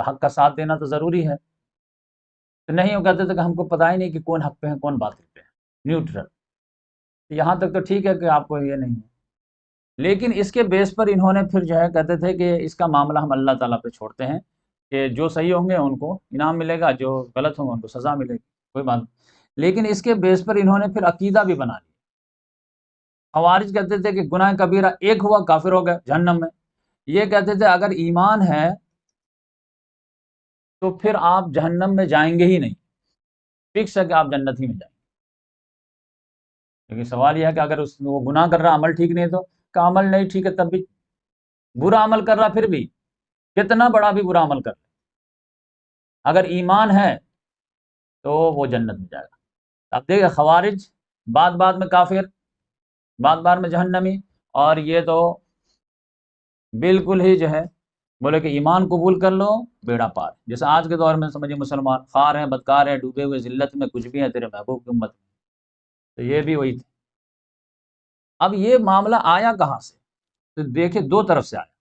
تو حق کا ساتھ دینا تو ضروری ہے. تو نہیں، وہ کہتے تھے کہ ہم کو پتہ ہی نہیں کہ کون حق پہ ہے کون باطل پہ ہے، نیوٹرل. یہاں تک تو ٹھیک ہے کہ آپ کو یہ نہیں ہے، لیکن اس کے بیس پر انہوں نے پھر جو ہے کہتے تھے کہ اس کا معاملہ ہم اللہ تعالیٰ پہ چھوڑتے ہیں کہ جو صحیح ہوں گے ان کو انعام ملے گا، جو غلط ہوں گے ان کو سزا ملے گی، کوئی بات نہیں. لیکن اس کے بیس پر انہوں نے پھر عقیدہ بھی بنا لیا. خوارج کہتے تھے کہ گناہ کبیرہ ایک ہوا کافر ہو گئے جہنم میں. یہ کہتے تھے اگر ایمان ہے تو پھر آپ جہنم میں جائیں گے ہی نہیں، فکس ہے کہ آپ جنت ہی میں جائیں گے. لیکن سوال یہ ہے کہ اگر وہ گناہ کر رہا عمل ٹھیک نہیں ہے تو کہ عمل نہیں ٹھیک ہے تب بھی برا عمل کر رہا، پھر بھی کتنا بڑا بھی برا عمل کر رہا، اگر ایمان ہے تو وہ جنت میں جائے گا. اب دیکھیں خوارج بعد بعد میں کافر، بعد بعد میں جہنمی، اور یہ تو بالکل ہی جو ہے بولے کہ ایمان قبول کر لو بیڑا پار. جیسے آج کے دور میں سمجھے مسلمان خوار ہیں، بدکار ہیں، ڈوبے ہوئے ذلت میں، کچھ بھی ہیں تیرے محبوب کی امت میں. تو یہ بھی وہی تھے. اب یہ معاملہ آیا کہاں سے؟ تو دیکھیں دو طرف سے آیا.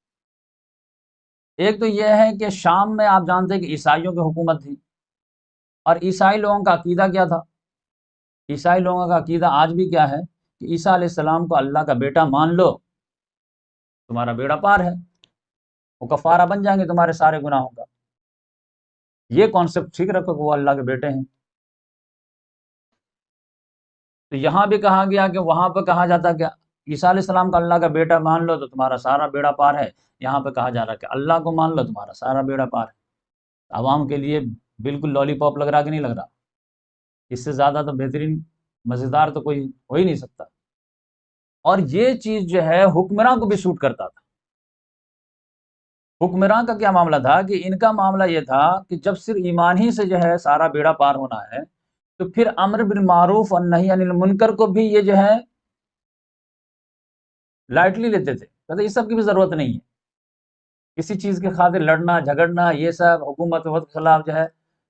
ایک تو یہ ہے کہ شام میں آپ جانتے ہیں کہ عیسائیوں کی حکومت تھی، اور عیسائی لوگوں کا عقیدہ کیا تھا؟ عیسائی لوگوں کا عقیدہ آج بھی کیا ہے کہ عیسیٰ علیہ السلام کو اللہ کا بیٹا مان لو تمہارا بیڑا پار ہے، وہ کفارہ بن جائیں گے تمہارے سارے گناہوں کا. یہ کانسیپٹ ٹھیک رکھو کہ وہ اللہ کے بیٹے ہیں. تو یہاں بھی کہا گیا کہ وہاں پہ کہا جاتا کہ عیسیٰ علیہ السلام کا اللہ کا بیٹا مان لو تو تمہارا سارا بیڑا پار ہے. یہاں پہ کہا جا رہا ہے کہ اللہ کو مان لو تمہارا سارا بیڑا پار ہے. عوام کے لیے بالکل لالی پاپ لگ رہا کہ نہیں لگ رہا؟ اس سے زیادہ تو بہترین مزیدار تو کوئی ہو ہی نہیں سکتا. اور یہ چیز جو ہے حکمراں کو بھی سوٹ کرتا تھا. حکمراں کا کیا معاملہ تھا کہ ان کا معاملہ یہ تھا کہ جب صرف ایمان ہی سے جو ہے سارا بیڑا پار ہونا ہے تو پھر امر بالمعروف اور نہی عن المنکر کو بھی یہ جو ہے لائٹلی لیتے تھے. کہتے یہ سب کی بھی ضرورت نہیں ہے، کسی چیز کے خاطر لڑنا جھگڑنا، یہ سب حکومت کے خلاف جو ہے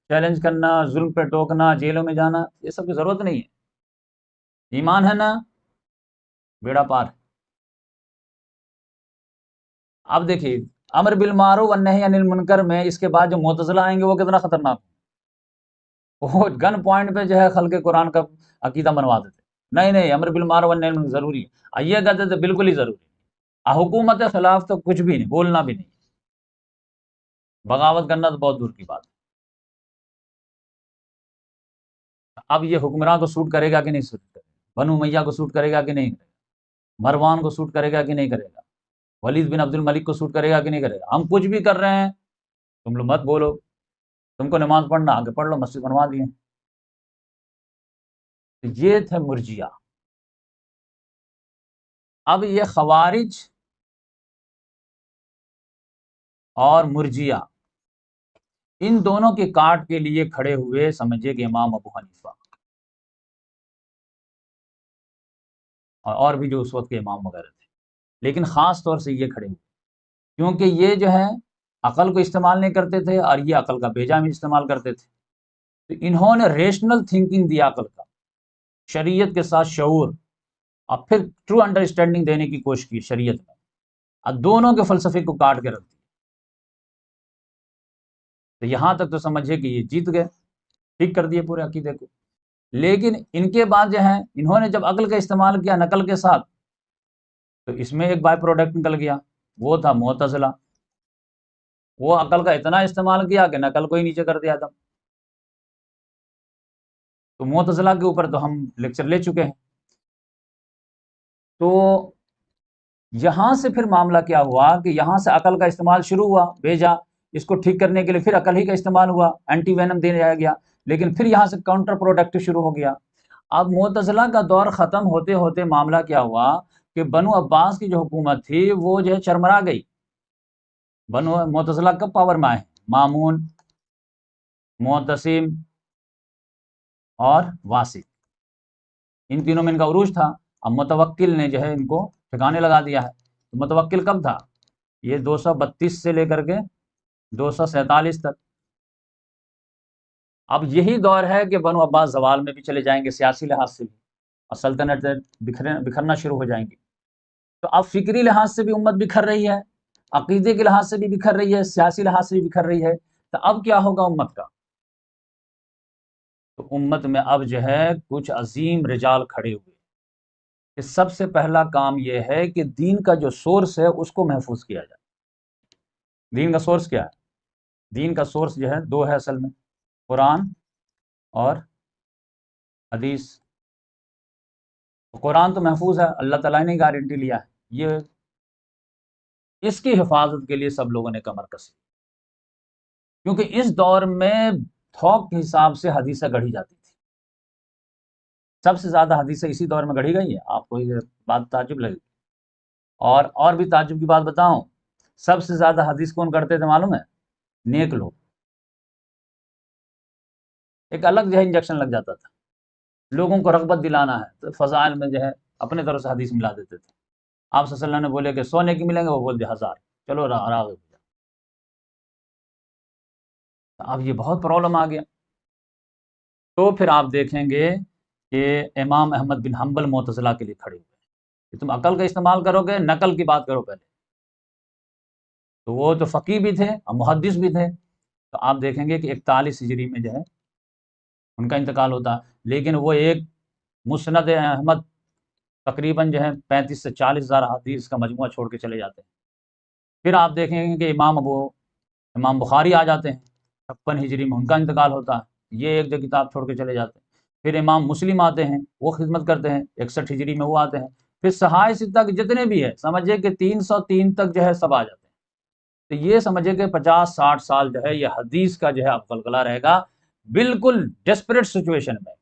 چیلنج کرنا، ظلم پہ ٹوکنا، جیلوں میں جانا، یہ سب کی ضرورت نہیں ہے. ایمان ہے نا بیڑا پار. اب دیکھیے امر بالمعروف والنہی عن المنکر میں اس کے بعد جو معتزلہ آئیں گے وہ کتنا خطرناک، وہ گن پوائنٹ پہ جو ہے خلق قرآن کا عقیدہ منوا دیتے. نہیں نہیں، امر بالمعروف والنہی عن المنکر ضروری ہے. یہ کہتے تھے بالکل ہی ضروری ہے، حکومت کے خلاف تو کچھ بھی نہیں، بولنا بھی نہیں، بغاوت کرنا تو بہت دور کی بات ہے. اب یہ حکمراں کو سوٹ کرے گا کہ نہیں سوٹ کرے گا؟ بنو امیہ کو سوٹ کرے گا کہ نہیں کرے گا؟ مروان کو سوٹ کرے گا کہ نہیں کرے گا؟ ولید بن عبد الملک کو سوٹ کرے گا کہ نہیں کرے گا؟ ہم کچھ بھی کر رہے ہیں تم لوگ مت بولو، تم کو نماز پڑھنا آگے پڑھ لو، مسجد بنوا دیے. یہ تھے مرجیہ. اب یہ خوارج اور مرجیہ ان دونوں کے کاٹ کے لیے کھڑے ہوئے سمجھے کہ امام ابو حنیفہ اور بھی جو اس وقت کے امام وغیرہ تھے، لیکن خاص طور سے یہ کھڑے ہوئے کیونکہ یہ جو ہے عقل کو استعمال نہیں کرتے تھے اور یہ عقل کا بیجا میں استعمال کرتے تھے. تو انہوں نے ریشنل تھنکنگ دیا عقل کا، شریعت کے ساتھ شعور، اور پھر ٹرو انڈرسٹینڈنگ دینے کی کوشش کی شریعت میں، اور دونوں کے فلسفے کو کاٹ کے رکھ دیا. تو یہاں تک تو سمجھے کہ یہ جیت گئے، ٹھیک کر دیے پورے عقیدے کو. لیکن ان کے بعد جو ہے انہوں نے جب عقل کا استعمال کیا نقل کے ساتھ تو اس میں ایک بائی پروڈکٹ نکل گیا، وہ تھا معتزلہ. وہ عقل کا اتنا استعمال کیا کہ نقل کو ہی نیچے کر دیا تھا. تو معتزلہ کے اوپر تو ہم لیکچر لے چکے ہیں. تو یہاں سے پھر معاملہ کیا ہوا کہ یہاں سے عقل کا استعمال شروع ہوا بھیجا اس کو ٹھیک کرنے کے لیے، پھر عقل ہی کا استعمال ہوا، اینٹی وینم دینے جایا گیا، لیکن پھر یہاں سے کاؤنٹر پروڈکٹ شروع ہو گیا. اب معتزلہ کا دور ختم ہوتے ہوتے معاملہ کیا ہوا کہ بنو عباس کی جو حکومت تھی وہ جو ہے چرمرا گئی. بنو معتزلہ کب پاور میں آئے؟ مامون، معتصم اور واسق، ان تینوں میں ان کا عروج تھا. اب متوکل نے جو ہے ان کو ٹھکانے لگا دیا ہے. تو متوکل کب تھا؟ یہ 232 سے لے کر کے 247 تک. اب یہی دور ہے کہ بنو عباس زوال میں بھی چلے جائیں گے سیاسی لحاظ سے بھی، اور سلطنت بکھرنا شروع ہو جائیں گی. تو اب فکری لحاظ سے بھی امت بکھر رہی ہے، عقیدے کے لحاظ سے بھی بکھر رہی ہے، سیاسی لحاظ سے بھی بکھر رہی ہے. تو اب کیا ہوگا امت کا؟ تو امت میں اب جو ہے کچھ عظیم رجال کھڑے ہوئے کہ سب سے پہلا کام یہ ہے کہ دین کا جو سورس ہے اس کو محفوظ کیا جائے۔ دین کا سورس کیا ہے؟ دین کا سورس جو ہے دو ہے اصل میں، قرآن اور حدیث۔ قرآن تو محفوظ ہے، اللہ تعالیٰ نے گارنٹی لیا ہے، یہ اس کی حفاظت کے لیے سب لوگوں نے کمر کسی، کیونکہ اس دور میں تھوک کے حساب سے حدیثیں گڑھی جاتی تھی۔ سب سے زیادہ حدیثیں اسی دور میں گڑھی گئی ہیں، آپ کو یہ بات تعجب لگے گی۔ اور بھی تعجب کی بات بتاؤں، سب سے زیادہ حدیث کون کرتے تھے معلوم ہے؟ نیک لوگ۔ ایک الگ جو ہے انجیکشن لگ جاتا تھا، لوگوں کو رغبت دلانا ہے تو فضائل میں جو ہے اپنے طرف سے حدیث ملا دیتے تھے۔ آپ صلی اللہ علیہ وسلم نے بولے کہ 100 نیکی ملیں گے، وہ بول دے 1000، چلو راغب۔ اب یہ بہت پرابلم آ گیا۔ تو پھر آپ دیکھیں گے کہ امام احمد بن حنبل معتزلہ کے لیے کھڑے ہوئے کہ تم عقل کا استعمال کرو گے، نقل کی بات کرو پہلے۔ تو وہ تو فقیہ بھی تھے اور محدث بھی تھے، تو آپ دیکھیں گے کہ 41 ہجری میں جو ہے ان کا انتقال ہوتا ہے، لیکن وہ ایک مسند احمد تقریباً جو ہے 35 سے 40 ہزار حدیث کا مجموعہ چھوڑ کے چلے جاتے ہیں۔ پھر آپ دیکھیں گے کہ امام بخاری آ جاتے ہیں 56 ہجری میں، ان کا انتقال ہوتا ہے، یہ ایک جو کتاب چھوڑ کے چلے جاتے ہیں۔ پھر امام مسلم آتے ہیں، وہ خدمت کرتے ہیں 61 ہجری میں وہ آتے ہیں۔ پھر صحابہ ستہ کے جتنے بھی ہیں سمجھے کہ 303 تک جو ہے سب آ جاتے ہیں۔ تو یہ سمجھے کہ 50-60 سال جو ہے یہ حدیث کا جو ہے اب غلغلہ رہے گا، بالکل ڈیسپریٹ سچویشن میں۔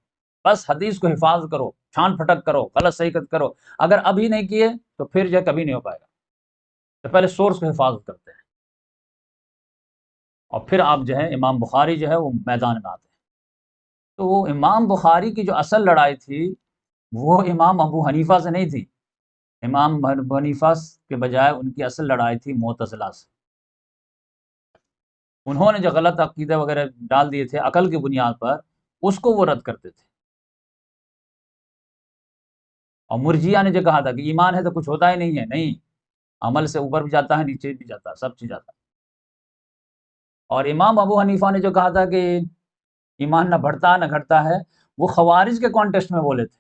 بس حدیث کو حفاظ کرو، چھان پھٹک کرو، غلط صحیح کرو۔ اگر ابھی نہیں کیے تو پھر جو ہے کبھی نہیں ہو پائے گا۔ تو پہلے سورس کو حفاظت کرتے ہیں، اور پھر آپ جو ہے امام بخاری جو ہے وہ میدان میں آتے ہیں۔ تو وہ امام بخاری کی جو اصل لڑائی تھی وہ امام ابو حنیفہ سے نہیں تھی، امام ابو حنیفہ کے بجائے ان کی اصل لڑائی تھی معتزلہ سے۔ انہوں نے جو غلط عقیدہ وغیرہ ڈال دیے تھے عقل کی بنیاد پر، اس کو وہ رد کرتے تھے۔ اور مرجیہ نے جو کہا تھا کہ ایمان ہے تو کچھ ہوتا ہی نہیں ہے، نہیں، عمل سے اوپر بھی جاتا ہے، نیچے بھی جاتا ہے، سب چیز جاتا ہے۔ اور امام ابو حنیفہ نے جو کہا تھا کہ ایمان نہ بڑھتا نہ گھٹتا ہے، وہ خوارج کے کانٹیکسٹ میں بولے تھے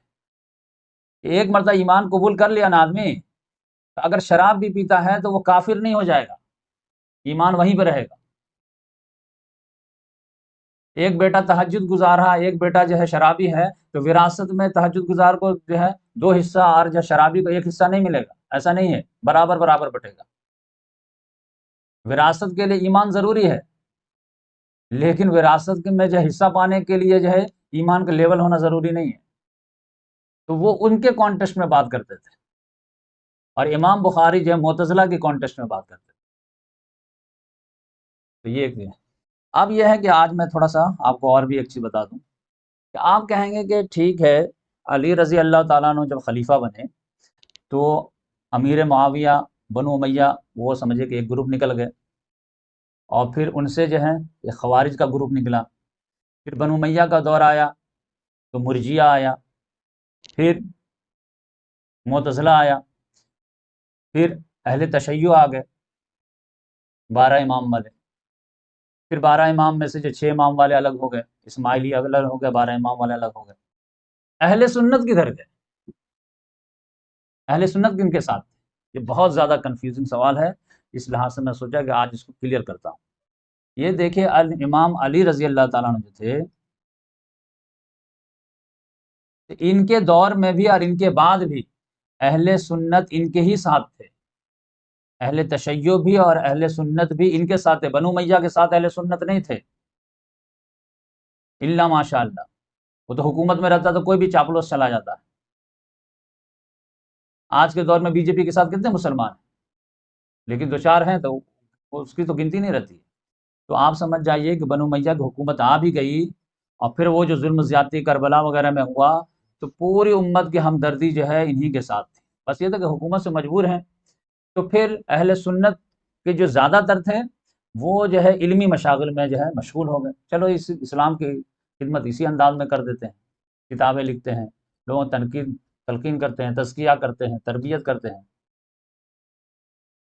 کہ ایک مرتبہ ایمان قبول کر لیا نا آدمی، تو اگر شراب بھی پیتا ہے تو وہ کافر نہیں ہو جائے گا، ایمان وہیں پہ رہے گا۔ ایک بیٹا تہجد گزار رہا، ایک بیٹا جو ہے شرابی ہے، تو وراثت میں تہجد گزار کو جو ہے 2 حصہ اور جو شرابی کو 1 حصہ نہیں ملے گا، ایسا نہیں ہے، برابر برابر بٹے گا۔ وراثت کے لیے ایمان ضروری ہے، لیکن وراثت میں جو حصہ پانے کے لیے جو ہے ایمان کا لیول ہونا ضروری نہیں ہے۔ تو وہ ان کے کانٹیکسٹ میں بات کرتے تھے، اور امام بخاری جو ہے معتزلہ کے کانٹیکسٹ میں بات کرتے تھے۔ تو یہ ایک ہے۔ اب یہ ہے کہ آج میں تھوڑا سا آپ کو اور بھی ایک چیز بتا دوں کہ آپ کہیں گے کہ ٹھیک ہے، علی رضی اللہ تعالیٰ عنہ جب خلیفہ بنے تو امیر معاویہ، بنو امیہ، وہ سمجھے کہ ایک گروپ نکل گئے، اور پھر ان سے جو ہے ایک خوارج کا گروپ نکلا، پھر بنو امیہ کا دور آیا تو مرجیہ آیا، پھر معتزلہ آیا، پھر اہل تشیع آ گئے 12 امام والے، پھر 12 امام میں سے جو 6 امام والے الگ ہو گئے، اسماعیلی الگ ہو گئے، 12 امام والے الگ ہو گئے۔ اہل سنت کدھر گئے؟ اہل سنت کن کے ساتھ؟ یہ بہت زیادہ کنفیوزنگ سوال ہے، اس لحاظ سے میں سوچا کہ آج اس کو کلیئر کرتا ہوں۔ یہ دیکھیں امام علی رضی اللہ تعالیٰ عنہ جو تھے، ان کے دور میں بھی اور ان کے بعد بھی اہل سنت ان کے ہی ساتھ تھے، اہل تشیع بھی اور اہل سنت بھی ان کے ساتھ تھے، بنو امیہ کے ساتھ اہل سنت نہیں تھے، الا ماشاء اللہ۔ وہ تو حکومت میں رہتا تو کوئی بھی چاپلوس چلا جاتا ہے۔ آج کے دور میں بی جے پی کے ساتھ کتنے مسلمان ہیں، لیکن 2-4 ہیں تو اس کی تو گنتی نہیں رہتی۔ تو آپ سمجھ جائیے کہ بنو امیہ کی حکومت آ بھی گئی، اور پھر وہ جو ظلم زیادتی کربلا وغیرہ میں ہوا تو پوری امت کی ہمدردی جو ہے انہی کے ساتھ تھی، بس یہ تھا کہ حکومت سے مجبور ہیں۔ تو پھر اہل سنت کے جو زیادہ تر تھے وہ جو ہے علمی مشاغل میں جو ہے مشغول ہو گئے، چلو اسلام کی خدمت اسی انداز میں کر دیتے ہیں، کتابیں لکھتے ہیں، لوگوں تلقین کرتے ہیں، تزکیہ کرتے ہیں، تربیت کرتے ہیں۔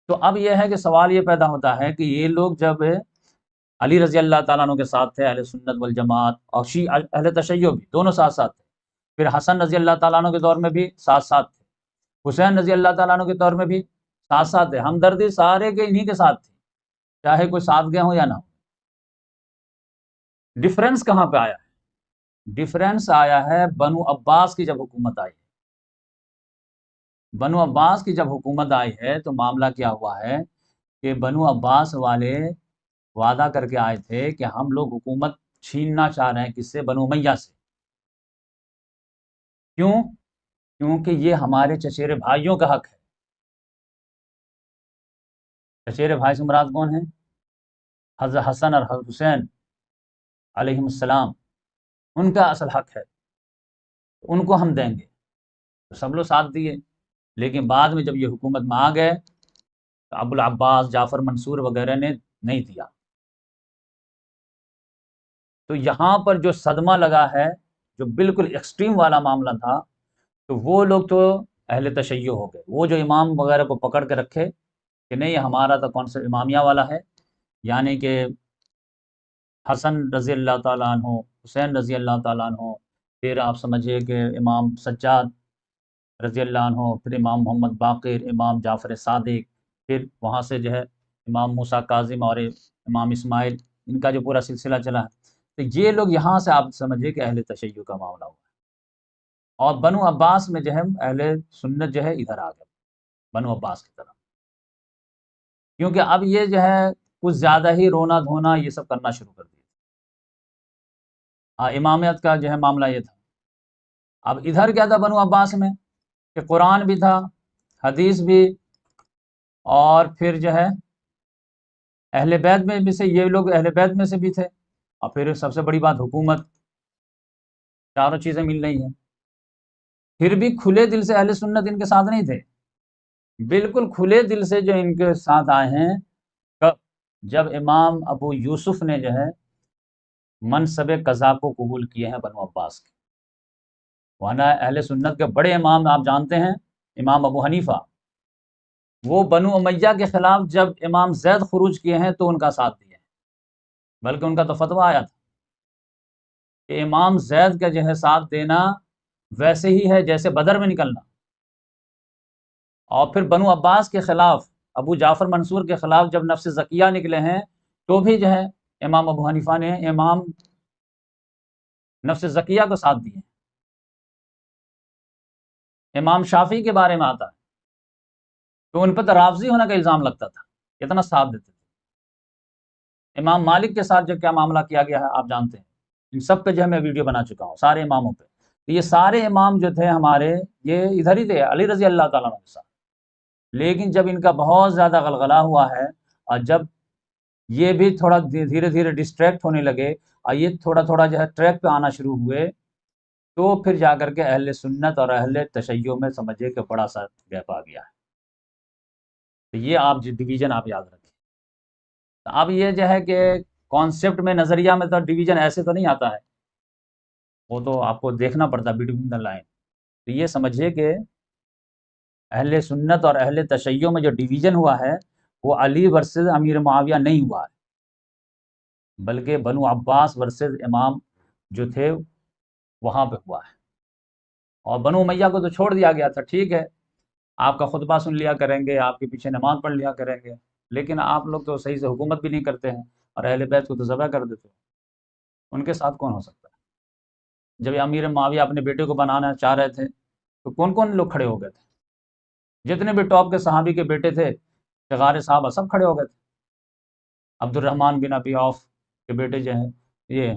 تو اب یہ ہے کہ سوال یہ پیدا ہوتا ہے کہ یہ لوگ جب علی رضی اللہ تعالیٰ عنہ کے ساتھ تھے اہل سنت والجماعت، اور اہل تشیع بھی، دونوں ساتھ ساتھ تھے۔ پھر حسن رضی اللہ تعالیٰ عنہ کے دور میں بھی ساتھ ساتھ تھے، حسین رضی اللہ تعالیٰ عنہ کے دور میں بھی ساتھ ساتھ تھے، ہمدردی سارے کے انہی کے ساتھ تھی، چاہے کوئی ساتھ گئے ہوں یا نہ ہو۔ ڈفرینس کہاں پہ آیا ہے؟ ڈفرینس آیا ہے بنو عباس کی جب حکومت آئی ہے۔ بنو عباس کی جب حکومت آئی ہے تو معاملہ کیا ہوا ہے کہ بنو عباس والے وعدہ کر کے آئے تھے کہ ہم لوگ حکومت چھیننا چاہ رہے ہیں، کس سے؟ بنو امیہ سے۔ کیوں؟ کیونکہ یہ ہمارے چچیرے بھائیوں کا حق ہے۔ چچیرے بھائی سے مراد کون ہیں؟ حضرت حسن اور حضرت حسین علیہم السلام، ان کا اصل حق ہے، ان کو ہم دیں گے۔ تو سب لوگ ساتھ دیے، لیکن بعد میں جب یہ حکومت میں آ گئے تو ابو العباس جعفر منصور وغیرہ نے نہیں دیا۔ تو یہاں پر جو صدمہ لگا ہے، جو بالکل ایکسٹریم والا معاملہ تھا، تو وہ لوگ تو اہل تشیع ہو گئے، وہ جو امام وغیرہ کو پکڑ کے رکھے کہ نہیں ہمارا تو کانسیپٹ امامیہ والا ہے، یعنی کہ حسن رضی اللہ تعالیٰ عنہ، حسین رضی اللہ تعالیٰ عنہ، پھر آپ سمجھیے کہ امام سجاد رضی اللہ عنہ، پھر امام محمد باقر، امام جعفر صادق، پھر وہاں سے جو ہے امام موسیٰ کاظم اور امام اسماعیل، ان کا جو پورا سلسلہ چلا ہے، تو یہ لوگ یہاں سے آپ سمجھیے کہ اہل تشیع کا معاملہ ہوا، اور بنو عباس میں جو ہے اہل سنت جو ہے ادھر آ گئے بنو عباس کی طرف، کیونکہ اب یہ جو ہے کچھ زیادہ ہی رونا دھونا یہ سب کرنا شروع کر دیا۔ امامیت کا جو ہے معاملہ یہ تھا۔ اب ادھر کیا تھا بنو عباس میں کہ قرآن بھی تھا، حدیث بھی، اور پھر جو ہے اہل بیت میں بھی سے، یہ لوگ اہل بیت میں سے بھی تھے، اور پھر سب سے بڑی بات حکومت، چاروں چیزیں مل رہی ہیں۔ پھر بھی کھلے دل سے اہل سنت ان کے ساتھ نہیں تھے، بالکل کھلے دل سے جو ان کے ساتھ آئے ہیں کب؟ جب امام ابو یوسف نے جو ہے منصب قضا کو قبول کیے ہیں بنو عباس کے، ورنہ اہل سنت کے بڑے امام آپ جانتے ہیں امام ابو حنیفہ، وہ بنو امیہ کے خلاف جب امام زید خروج کیے ہیں تو ان کا ساتھ دیا، بلکہ ان کا تو فتویٰ آیا تھا کہ امام زید کا جو ہے ساتھ دینا ویسے ہی ہے جیسے بدر میں نکلنا۔ اور پھر بنو عباس کے خلاف، ابو جعفر منصور کے خلاف جب نفس زکیہ نکلے ہیں تو بھی جو ہے امام ابو حنیفہ نے امام نفس زکیہ کو ساتھ دیے۔ امام شافعی کے بارے میں آتا ہے تو ان پر تو رافضی ہونے کا الزام لگتا تھا، اتنا ساتھ دیتے تھے۔ امام مالک کے ساتھ جو کیا معاملہ کیا گیا ہے آپ جانتے ہیں، ان سب پہ جو ہے میں ویڈیو بنا چکا ہوں، سارے اماموں پہ۔ تو یہ سارے امام جو تھے ہمارے، یہ ادھر ہی تھے علی رضی اللہ تعالیٰ عنہ کے ساتھ، لیکن جب ان کا بہت زیادہ غلغلہ ہوا ہے، اور جب یہ بھی تھوڑا دھیرے دھیرے ڈسٹریکٹ ہونے لگے، اور یہ تھوڑا تھوڑا جو ہے ٹریک پہ آنا شروع ہوئے، تو پھر جا کر کے اہل سنت اور اہل تشیع میں سمجھے کہ بڑا سا گیپ آ گیا ہے۔ تو یہ آپ ڈویژن آپ یاد رکھیں۔ اب یہ جو ہے کہ کانسیپٹ میں، نظریہ میں تو ڈویژن ایسے تو نہیں آتا ہے، وہ تو آپ کو دیکھنا پڑتا ہے بٹوین دا لائن۔ تو یہ سمجھیے کہ اہل سنت اور اہل تشیع میں جو ڈویژن ہوا ہے وہ علی ورسز امیر معاویہ نہیں ہوا ہے، بلکہ بنو عباس ورسز امام جو تھے وہاں پہ ہوا ہے۔ اور بنو امیہ کو تو چھوڑ دیا گیا تھا، ٹھیک ہے آپ کا خطبہ سن لیا کریں گے، آپ کے پیچھے نماز پڑھ لیا کریں گے، لیکن آپ لوگ تو صحیح سے حکومت بھی نہیں کرتے ہیں، اور اہل بیت کو تو ذبح کر دیتے ہیں، ان کے ساتھ کون ہو سکتا ہے؟ جب امیر معاویہ اپنے بیٹے کو بنانا چاہ رہے تھے تو کون کون لوگ کھڑے ہو گئے تھے؟ جتنے بھی ٹاپ کے صحابی کے بیٹے تھے، شغار صحابہ، سب کھڑے ہو گئے تھے۔ عبد الرحمن بن ابی عوف کے بیٹے جو ہیں، یہ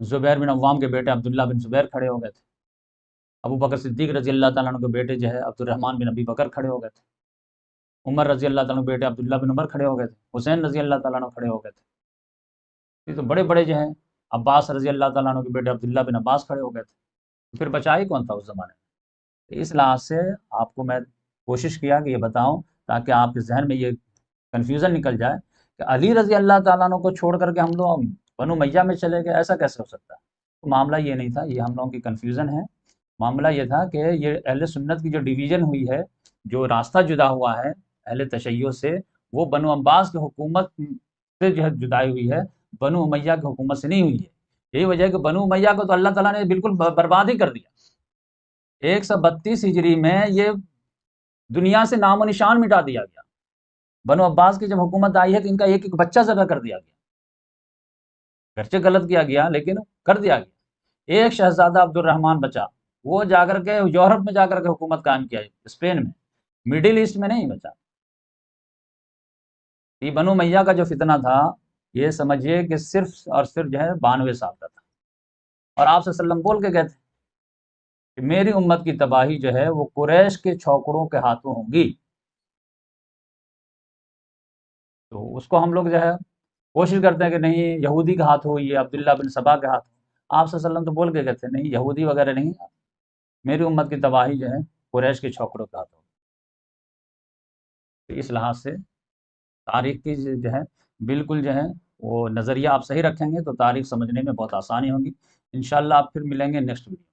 زبیر بن عوام کے بیٹے عبداللہ بن زبیر کھڑے ہو گئے تھے۔ ابو بکر صدیق رضی اللہ تعالیٰ عنہ کے بیٹے جو ہے عبد الرحمن بن ابی بکر کھڑے ہو گئے تھے۔ عمر رضی اللہ تعالیٰ عنہ کے بیٹے عبداللہ بن عمر کھڑے ہو گئے تھے۔ حسین رضی اللہ تعالیٰ عنہ کھڑے ہو گئے تھے۔ یہ تو بڑے بڑے جو ہیں، عباس رضی اللہ تعالیٰ عنہ کے بیٹے عبداللہ بن عباس کھڑے ہو گئے تھے۔ پھر بچا ہی کون تھا اس زمانے میں؟ اس لحاظ سے آپ کو میں کوشش کیا کہ یہ بتاؤں تاکہ آپ کے ذہن میں یہ کنفیوژن نکل جائے کہ علی رضی اللہ تعالیٰ عنہ کو چھوڑ کر کے ہم لوگ بنو امیہ میں چلے گئے، ایسا کیسے ہو سکتا ہے؟ تو معاملہ یہ نہیں تھا، یہ ہم لوگوں کی کنفیوژن ہے۔ معاملہ یہ تھا کہ یہ اہل سنت کی جو ڈویژن ہوئی ہے، جو راستہ جدا ہوا ہے اہل تشیع سے، وہ بنو عباس کی حکومت سے جو ہے جدائی ہوئی ہے، بنو امیہ کی حکومت سے نہیں ہوئی ہے۔ یہی وجہ ہے کہ بنو امیہ کو تو اللہ تعالیٰ نے بالکل برباد ہی کر دیا۔ 132 ہجری میں یہ دنیا سے نام و نشان مٹا دیا گیا۔ بنو عباس کی جب حکومت آئی ہے تو ان کا ایک ایک بچہ ذبح کر دیا گیا، گرچہ غلط کیا گیا لیکن کر دیا گیا۔ ایک شہزادہ عبد الرحمن بچا، وہ جا کر کے یورپ میں جا کر کے حکومت قائم کیا، اسپین میں، مڈل ایسٹ میں نہیں بچا۔ یہ بنو امیہ کا جو فتنہ تھا، یہ سمجھیے کہ صرف اور صرف جو ہے 92 سال کا تھا، اور آپ صلی اللہ علیہ وسلم بول کے گئے تھے کہ میری امت کی تباہی جو ہے وہ قریش کے چھوکڑوں کے ہاتھوں ہوگی۔ تو اس کو ہم لوگ جو ہے کوشش کرتے ہیں کہ نہیں یہودی کا ہاتھ ہو، یہ عبداللہ بن سبا کے ہاتھ ہو۔ آپ صلی اللہ علیہ وسلم تو بول کے گئے تھے نہیں یہودی وغیرہ نہیں، میری امت کی تباہی جو ہے قریش کے چھوکڑوں کے ہاتھ ہوگی۔ تو اس لحاظ سے تاریخ کی جو ہے بالکل جو ہے وہ نظریہ آپ صحیح رکھیں گے تو تاریخ سمجھنے میں بہت آسانی ہوگی۔ انشاءاللہ آپ پھر ملیں گے نیکسٹ ویڈیو۔